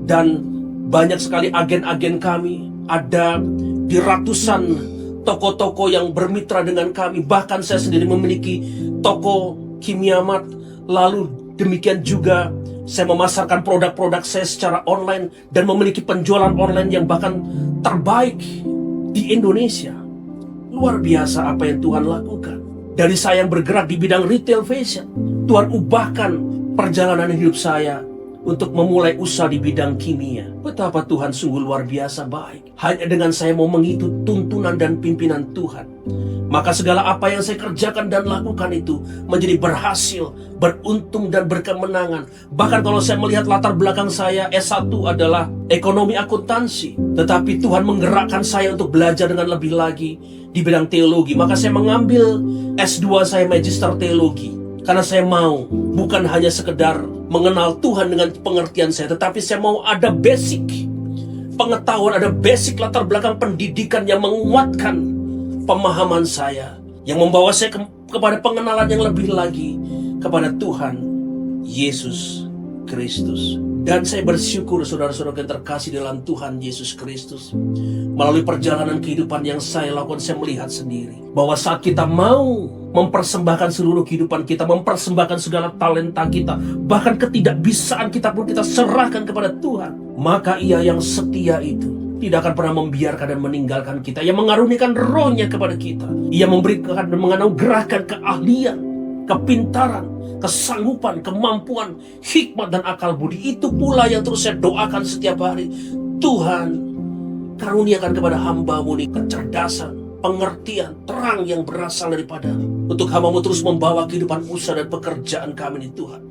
dan banyak sekali agen-agen kami ada di ratusan toko-toko yang bermitra dengan kami. Bahkan saya sendiri memiliki toko kimia mart. Lalu demikian juga saya memasarkan produk-produk saya secara online dan memiliki penjualan online yang bahkan terbaik di Indonesia. Luar biasa apa yang Tuhan lakukan. Dari saya yang bergerak di bidang retail fashion, Tuhan ubahkan perjalanan hidup saya untuk memulai usaha di bidang kimia. Betapa Tuhan sungguh luar biasa baik. Hanya dengan saya mau mengikuti tuntunan dan pimpinan Tuhan, Maka segala apa yang saya kerjakan dan lakukan itu menjadi berhasil, beruntung dan berkemenangan. Bahkan kalau saya melihat latar belakang saya, S1 adalah ekonomi akuntansi. Tetapi Tuhan menggerakkan saya untuk belajar dengan lebih lagi di bidang teologi. Maka saya mengambil S2 saya Magister Teologi. Karena saya mau bukan hanya sekedar mengenal Tuhan dengan pengertian saya, tetapi saya mau ada basic pengetahuan, ada basic latar belakang pendidikan yang menguatkan pemahaman saya, yang membawa saya kepada pengenalan yang lebih lagi kepada Tuhan Yesus Kristus. Dan saya bersyukur saudara-saudara yang terkasih dalam Tuhan Yesus Kristus, melalui perjalanan kehidupan yang saya lakukan, saya melihat sendiri bahwa saat kita mau mempersembahkan seluruh kehidupan kita, mempersembahkan segala talenta kita, bahkan ketidakbisaan kita pun kita serahkan kepada Tuhan, maka Ia yang setia itu tidak akan pernah membiarkan dan meninggalkan kita. Ia mengaruniakan rohnya kepada kita. Ia memberikan dan menganugerahkan keahlian, kepintaran, kesanggupan, kemampuan, hikmat dan akal budi. Itu pula yang terus saya doakan setiap hari. Tuhan, karuniakan kepada hamba-Mu ini kecerdasan, pengertian, terang yang berasal daripada untuk hamba-Mu terus membawa kehidupan usaha dan pekerjaan kami ini Tuhan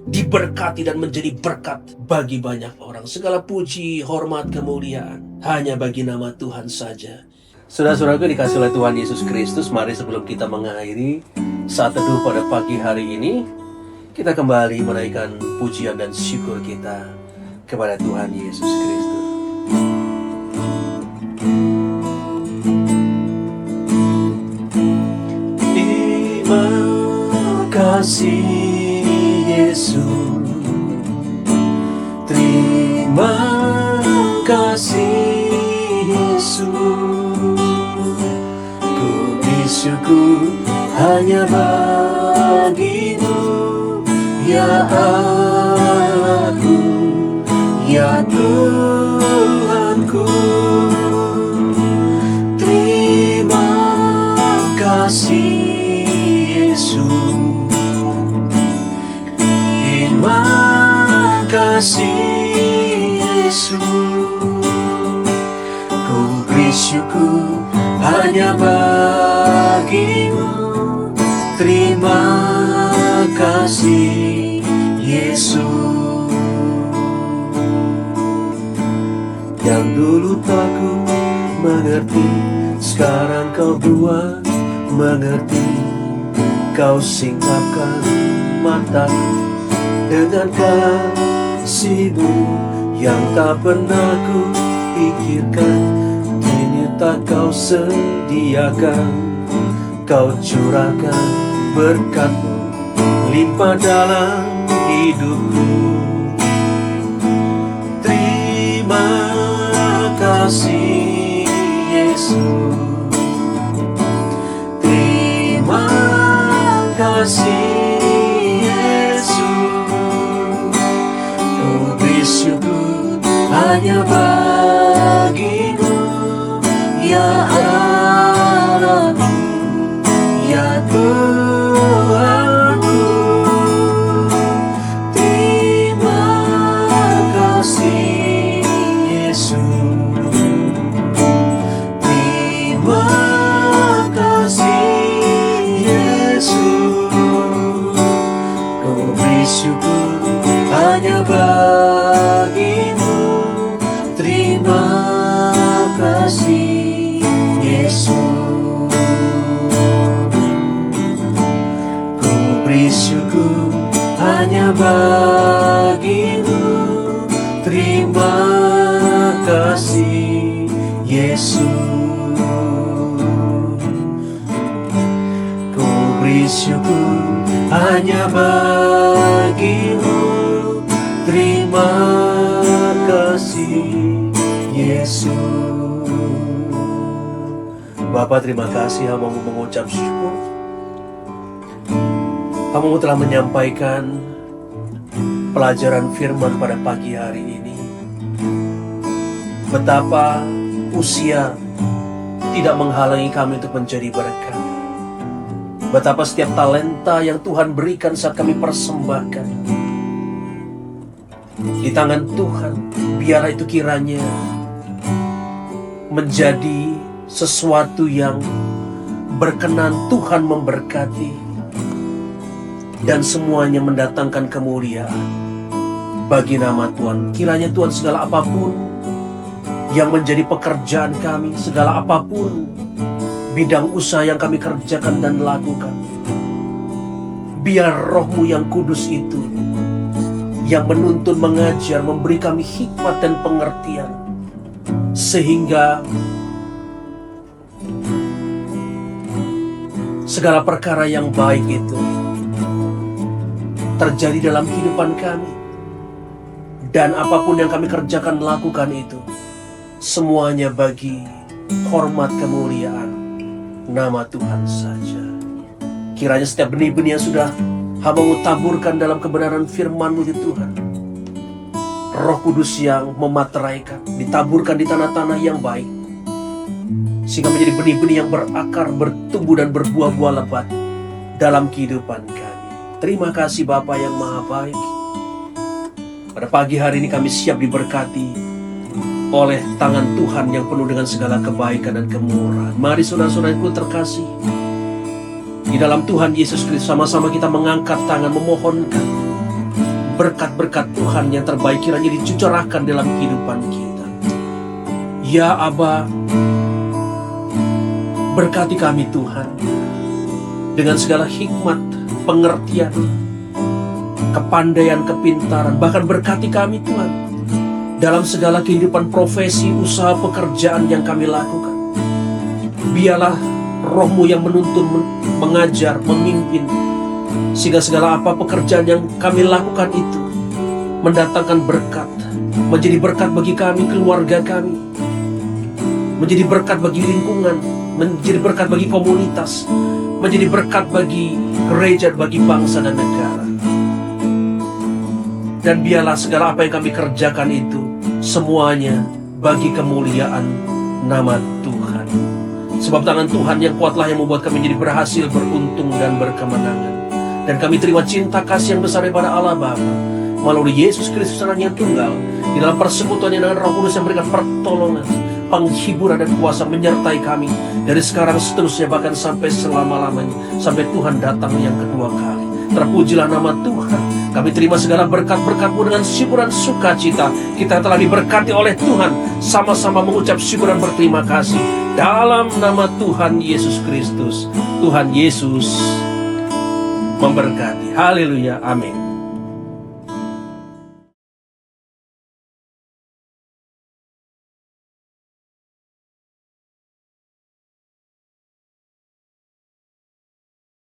diberkati dan menjadi berkat bagi banyak orang. Segala puji, hormat, kemuliaan hanya bagi nama Tuhan saja. Saudara-saudaraku dikasih oleh Tuhan Yesus Kristus, mari sebelum kita mengakhiri saat teduh pada pagi hari ini, kita kembali menaikkan pujian dan syukur kita kepada Tuhan Yesus Kristus. Terima kasih Yesus, terima kasih Yesus, ku bersyukur hanya bagi-Mu, ya Allahku, ya Tuhanku. Terima kasih Yesus, terima kasih Yesus, ku bersyukur hanya bagi-Mu. Terima kasih Yesus, yang dulu tak ku mengerti, sekarang Kau buat mengerti. Kau singkapkan mataku dengan kasih-Mu yang tak pernah ku pikirkan. Ternyata Kau sediakan, Kau curahkan berkat-Mu limpah dalam hidupku. Terima kasih Yesus, terima kasih Yesus, ku bersyukur hanya bagi-Mu, ya Allahku, ya Tuhanku. Terima kasih Yesus, terima kasih Yesus, ku bersyukur hanya bagi-Mu. Terima kasih Yesus, ku bersyukur hanya bagi-Mu. Terima kasih Yesus, ku bersyukur hanya bagi-Mu. Terima kasih Yesus. Bapa, terima kasih hamba-Mu mengucap syukur. Hamba-Mu telah menyampaikan pelajaran firman pada pagi hari ini. Betapa usia tidak menghalangi kami untuk menjadi berkat. Betapa setiap talenta yang Tuhan berikan saat kami persembahkan di tangan Tuhan, biarlah itu kiranya menjadi sesuatu yang berkenan Tuhan memberkati, dan semuanya mendatangkan kemuliaan bagi nama Tuhan. Kiranya Tuhan, segala apapun yang menjadi pekerjaan kami, segala apapun bidang usaha yang kami kerjakan dan lakukan, biar Roh-Mu yang kudus itu yang menuntun, mengajar, memberi kami hikmat dan pengertian, sehingga segala perkara yang baik itu terjadi dalam kehidupan kami. Dan apapun yang kami kerjakan, lakukan itu semuanya bagi hormat kemuliaan nama Tuhan saja. Kiranya setiap benih-benih yang sudah Hamba-Mu taburkan dalam kebenaran firman-Mu ya Tuhan, Roh Kudus yang memateraikan, ditaburkan di tanah-tanah yang baik, sehingga menjadi benih-benih yang berakar, bertumbuh dan berbuah-buah lebat dalam kehidupan kami. Terima kasih Bapa yang Maha Baik. Pada pagi hari ini kami siap diberkati oleh tangan Tuhan yang penuh dengan segala kebaikan dan kemurahan. Mari saudara-saudaraku terkasih, di dalam Tuhan Yesus Kristus, sama-sama kita mengangkat tangan memohonkan berkat-berkat Tuhan yang terbaik kiranya dicucurahkan dalam kehidupan kita. Ya Aba, berkati kami Tuhan dengan segala hikmat, pengertian, kepandaian, kepintaran. Bahkan berkati kami Tuhan dalam segala kehidupan profesi, usaha, pekerjaan yang kami lakukan. Biarlah Roh-Mu yang menuntun, mengajar, memimpin, sehingga segala apa pekerjaan yang kami lakukan itu mendatangkan berkat, menjadi berkat bagi kami, keluarga kami, menjadi berkat bagi lingkungan, menjadi berkat bagi komunitas, menjadi berkat bagi gereja, bagi bangsa dan negara. Dan biarlah segala apa yang kami kerjakan itu semuanya bagi kemuliaan nama Tuhan. Sebab tangan Tuhan yang kuatlah yang membuat kami menjadi berhasil, beruntung dan berkemenangan. Dan kami terima cinta kasih yang besar daripada Allah Bapa melalui Yesus Kristus Anaknya yang tunggal, di dalam persekutuannya dengan Roh Kudus yang memberikan pertolongan, penghiburan dan kuasa menyertai kami dari sekarang seterusnya, bahkan sampai selama-lamanya, sampai Tuhan datang yang kedua kali. Terpujilah nama Tuhan. Kami terima segala berkat-berkat-Mu dengan syukuran sukacita. Kita telah diberkati oleh Tuhan. Sama-sama mengucap syukur dan berterima kasih dalam nama Tuhan Yesus Kristus. Tuhan Yesus memberkati. Haleluya. Amin.